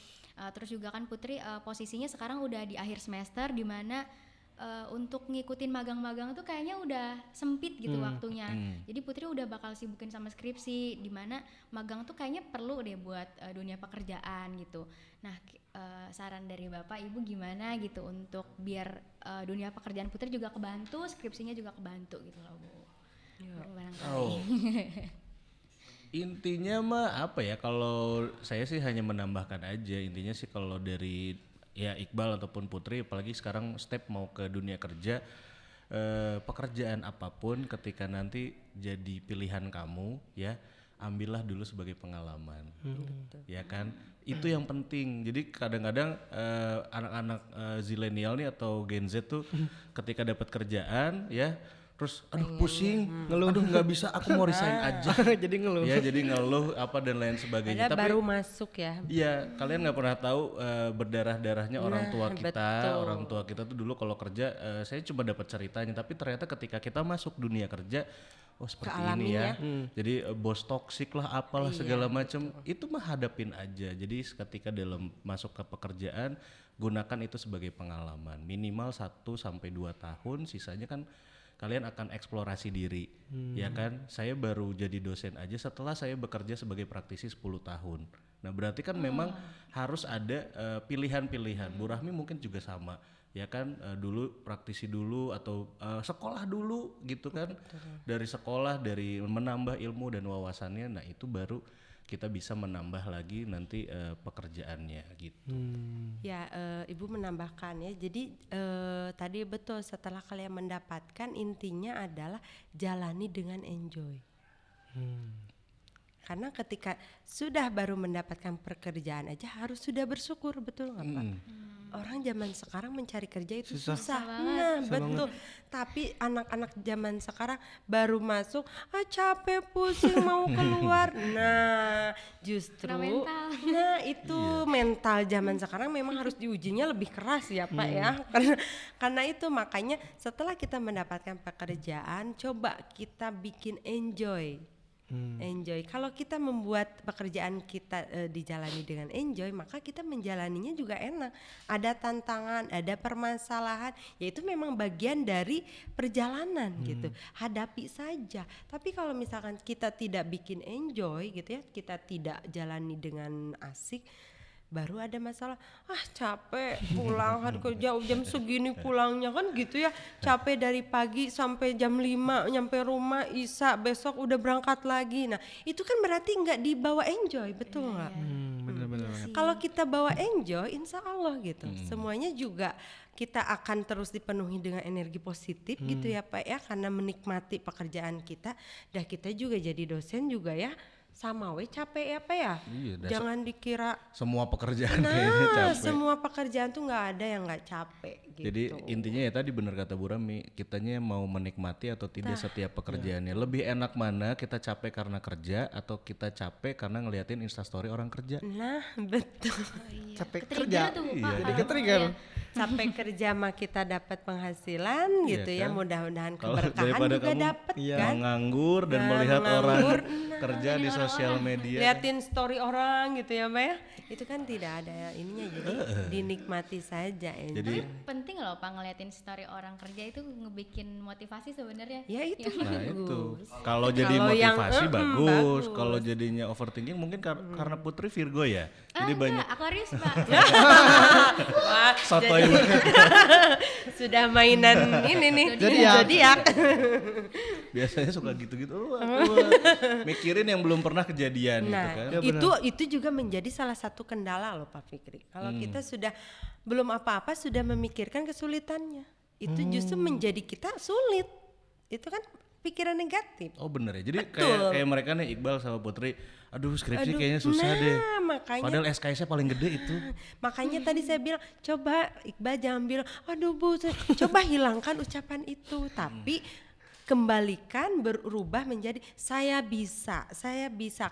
Terus juga kan Putri posisinya sekarang udah di akhir semester, di mana untuk ngikutin magang-magang tuh kayaknya udah sempit gitu waktunya. Jadi Putri udah bakal sibukin sama skripsi, di mana magang tuh kayaknya perlu deh buat dunia pekerjaan gitu. Nah, saran dari Bapak Ibu gimana gitu untuk biar dunia pekerjaan Putri juga kebantu, skripsinya juga kebantu gitu loh Bu. Barangkali. intinya mah apa ya, kalau saya sih hanya menambahkan aja, intinya sih kalau dari ya Iqbal ataupun Putri, apalagi sekarang step mau ke dunia kerja, pekerjaan apapun ketika nanti jadi pilihan kamu ya, ambillah dulu sebagai pengalaman. Ya kan, itu yang penting. Jadi kadang-kadang anak-anak zilenial nih atau Gen Z tuh ketika dapat kerjaan ya, terus aduh pusing, ngeluh, aduh nggak bisa, aku mau resign aja. Jadi ngeluh. Ya jadi ngeluh apa dan lain sebagainya. Ada Tapi baru masuk ya. iya, kalian nggak pernah tahu berdarah-darahnya orang tua kita. betul. Orang tua kita tuh dulu kalau kerja, saya cuma dapat ceritanya, tapi ternyata ketika kita masuk dunia kerja, oh seperti ini ya. Jadi bos toksik lah, apalah segala macam. Itu mah hadapin aja. Jadi ketika dalam masuk ke pekerjaan, gunakan itu sebagai pengalaman. Minimal 1 sampai 2 tahun, sisanya kan kalian akan eksplorasi diri. Ya kan, saya baru jadi dosen aja setelah saya bekerja sebagai praktisi 10 tahun. Nah berarti kan memang harus ada pilihan-pilihan. Bu Rahmi mungkin juga sama, ya kan, dulu praktisi dulu atau sekolah dulu gitu kan. Dari sekolah, dari menambah ilmu dan wawasannya, nah itu baru kita bisa menambah lagi nanti pekerjaannya gitu. Ya, Ibu menambahkan ya. Jadi tadi betul, setelah kalian mendapatkan, intinya adalah jalani dengan enjoy. Karena ketika sudah baru mendapatkan pekerjaan aja harus sudah bersyukur, betul nggak Pak? Orang zaman sekarang mencari kerja itu susah. Nah, betul. Tapi anak-anak zaman sekarang baru masuk, capek, pusing, mau keluar. Nah, justru nah itu mental zaman sekarang memang harus diujinya lebih keras ya Pak ya. Karena itu makanya setelah kita mendapatkan pekerjaan, coba kita bikin enjoy. Enjoy. Kalau kita membuat pekerjaan kita dijalani dengan enjoy, maka kita menjalaninya juga enak. Ada tantangan, ada permasalahan, yaitu memang bagian dari perjalanan gitu. Hadapi saja. Tapi kalau misalkan kita tidak bikin enjoy gitu ya, kita tidak jalani dengan asik, baru ada masalah, capek pulang, hari kerja jam segini pulangnya kan gitu ya, capek dari pagi sampai jam 5 nyampe rumah, Isya besok udah berangkat lagi. Nah itu kan berarti nggak dibawa enjoy, betul nggak? Benar-benar. Kalau kita bawa enjoy, insya Allah gitu, semuanya juga kita akan terus dipenuhi dengan energi positif gitu ya Pak ya, karena menikmati pekerjaan kita. Dan kita juga jadi dosen juga ya, sama capek ya Pak ya. Iya, jangan dikira semua pekerjaan kayaknya capek. Semua pekerjaan tuh nggak ada yang nggak capek gitu. Jadi intinya ya tadi benar kata Bu Rami, kitanya mau menikmati atau tidak setiap pekerjaannya. Lebih enak mana, kita capek karena kerja atau kita capek karena ngeliatin instastory orang kerja? Nah betul. Capek Ketrigger kerja tuh, Pak. jadi ke-trigger. Capek kerja mah kita dapat penghasilan gitu ya, kan? mudah-mudahan Kalau keberkahan daripada juga kamu dapat kan. nganggur dan Nah, melihat orang nganggur, kerja di sosial media. Liatin story orang gitu ya Mbak ya, itu kan tidak ada ininya, jadi dinikmati saja. Jadi penting loh Pak ngeliatin story orang kerja, itu ngebikin motivasi sebenarnya. ya itu nah itu bagus. kalau jadi Kalau yang, motivasi bagus. bagus. Kalau jadinya overthinking mungkin karena Putri Virgo ya. Jadi banyak Enggak, Aquarius Pak. Wah, sotoy. sudah mainan ini nih Zodiak. zodiak. Biasanya suka gitu-gitu. Mikirin yang belum pernah kejadian gitu Nah, kan. Ya, itu juga menjadi salah satu kendala loh Pak Fikri. Kalau kita sudah belum apa-apa sudah memikirkan kesulitannya, itu justru menjadi kita sulit. Itu kan pikiran negatif. Oh bener ya. Jadi kayak mereka nih Iqbal sama Putri, aduh skripsi kayaknya susah deh. Makanya Padahal SKS-nya paling gede itu. makanya tadi saya bilang, coba Iqbal jangan bilang, aduh Bu, coba hilangkan ucapan itu, tapi kembalikan, berubah menjadi saya bisa,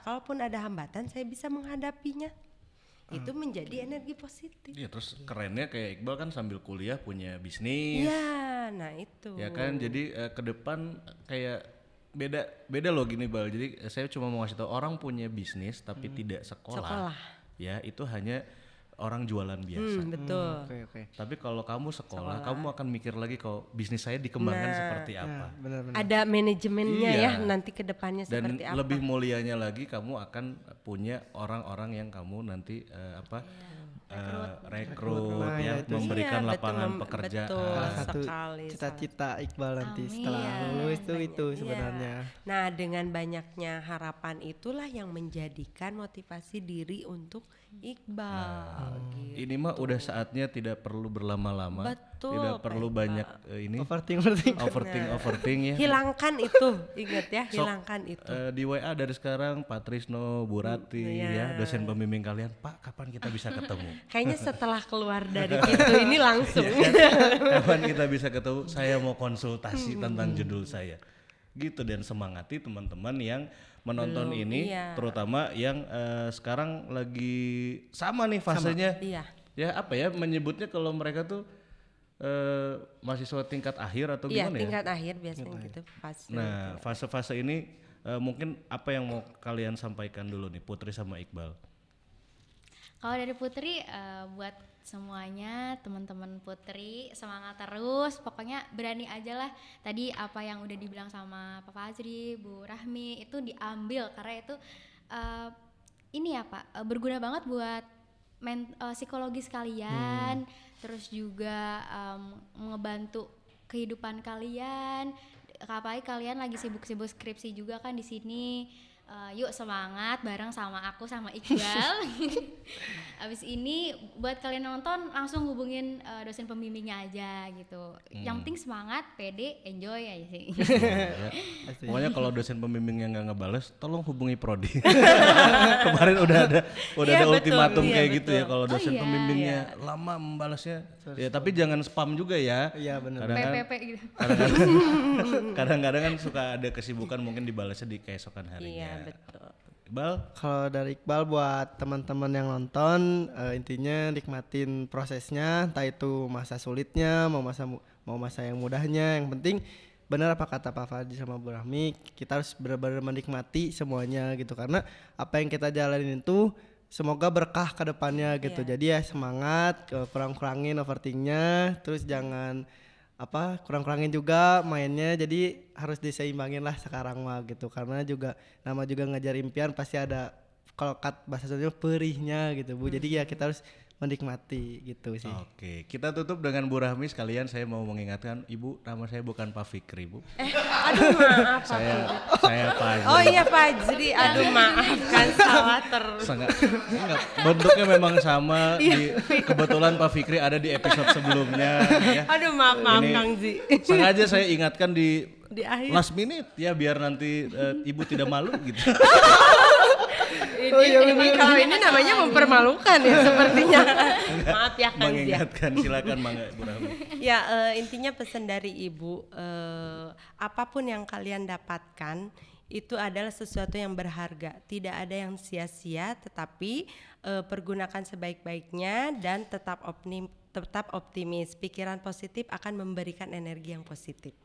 kalaupun ada hambatan saya bisa menghadapinya. Itu menjadi energi positif. Iya, terus kerennya kayak Iqbal kan sambil kuliah punya bisnis. Iya, nah itu. Ya kan, jadi ke depan kayak beda loh gini Bal. Jadi saya cuma mau kasih tahu, orang punya bisnis tapi tidak sekolah. Ya, itu hanya orang jualan biasa. Betul. Oke. Tapi kalau kamu sekolah, kamu akan mikir lagi kalau bisnis saya dikembangkan seperti apa. Benar-benar. Ada manajemennya Iya. ya, nanti ke depannya Dan seperti apa. lebih mulianya lagi, kamu akan punya orang-orang yang kamu nanti rekrut Nah, ya, itu. memberikan Iya, betul, lapangan pekerjaan. betul. Salah satu sekali, cita-cita Iqbal nanti Amin. setelah Iya, lulus itu Iya. sebenarnya. Nah, dengan banyaknya harapan itulah yang menjadikan motivasi diri untuk Iqbal. gitu. Ini mah udah saatnya tidak perlu berlama-lama, Betul, tidak Pak perlu Iqbal. banyak ini overthink ya. Hilangkan itu, ingat ya, hilangkan itu. Di WA dari sekarang Pak Trisno, Bu Rati Iya. ya, dosen pembimbing kalian, Pak kapan kita bisa ketemu? Kayaknya setelah keluar dari pintu ini langsung. Kapan kita bisa ketemu? Saya mau konsultasi tentang judul saya. Gitu, dan semangati teman-teman yang menonton ini, iya. terutama yang sekarang lagi sama nih fasenya. Iya. Ya apa ya menyebutnya kalau mereka tuh mahasiswa tingkat akhir atau Iya, gimana ya? tingkat akhir biasanya gitu. Fase. Nah, fase-fase ini mungkin apa yang mau kalian sampaikan dulu nih, Putri sama Iqbal? Kalau dari Putri, buat semuanya teman-teman Putri semangat terus, pokoknya berani aja lah. Tadi apa yang udah dibilang sama Pak Fajri, Bu Rahmi itu diambil karena itu ini ya Pak, berguna banget buat psikologis kalian, terus juga ngebantu kehidupan kalian. Apalagi kalian lagi sibuk-sibuk skripsi juga kan di sini. Yuk semangat bareng sama aku sama Iqbal. Abis ini buat kalian nonton langsung hubungin dosen pembimbingnya aja gitu. Yang penting semangat, pede, enjoy aja sih. Pokoknya kalau dosen pembimbingnya nggak ngebales, tolong hubungi prodi. Kemarin udah ada ultimatum kayak gitu ya, kalau dosen pembimbingnya lama membalasnya. Ya tapi jangan spam juga ya. Iya benar. PPP gitu. Kadang-kadang kan suka ada kesibukan mungkin dibalasnya di keesokan harinya. Iya betul. Iqbal? Kalau dari Iqbal buat teman-teman yang nonton, intinya nikmatin prosesnya, entah itu masa sulitnya, mau masa yang mudahnya. Yang penting benar apa kata Pak Fadli sama Bu Rahmi, kita harus benar-benar menikmati semuanya gitu, karena apa yang kita jalanin itu semoga berkah ke depannya gitu. Jadi ya semangat, kurang-kurangin overthinkingnya, terus jangan kurang-kurangin juga mainnya, jadi harus diseimbangin lah sekarang mah gitu, karena juga nama juga ngejar impian pasti ada, kalau bahasa Sundanya perihnya gitu Bu. Jadi ya kita harus menikmati gitu sih. Oke, kita tutup dengan Bu Rahmi. Sekalian saya mau mengingatkan Ibu, nama saya bukan Pak Fikri Bu. Aduh maaf. saya Fajri. Oh iya Fajri, aduh maaf kan salah terus. Enggak, bentuknya memang sama. Kebetulan Pak Fikri ada di episode sebelumnya ya. Aduh maaf Ini Kang Zi. Sengaja saya ingatkan di akhir. last minute ya, biar nanti Ibu tidak malu gitu. Ini kalau ini namanya mempermalukan ya sepertinya. Maaf ya Kang Zi. Mengingatkan, silakan Mangga Bu Rahmi. Ya intinya pesan dari Ibu, apapun yang kalian dapatkan itu adalah sesuatu yang berharga, tidak ada yang sia-sia, tetapi pergunakan sebaik-baiknya dan tetap optimis. Pikiran positif akan memberikan energi yang positif.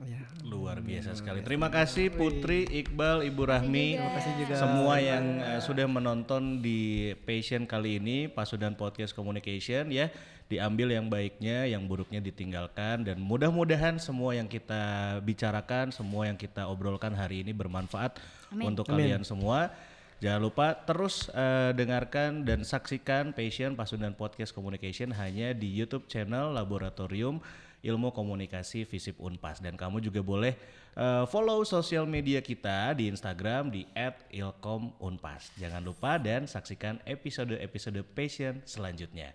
Ya. Luar biasa sekali. Terima kasih Putri, Iqbal, Ibu Rahmi, Terima kasih juga semua yang sudah menonton di Passion kali ini, Pasundan Podcast Communication ya. Diambil yang baiknya, yang buruknya ditinggalkan, dan mudah-mudahan semua yang kita bicarakan, semua yang kita obrolkan hari ini bermanfaat untuk kalian semua. Jangan lupa terus dengarkan dan saksikan Passion Pasundan Podcast Communication hanya di YouTube channel Laboratorium Ilmu Komunikasi FISIP Unpas, dan kamu juga boleh follow sosial media kita di Instagram di @ilkomunpas. Jangan lupa dan saksikan episode-episode Passion selanjutnya.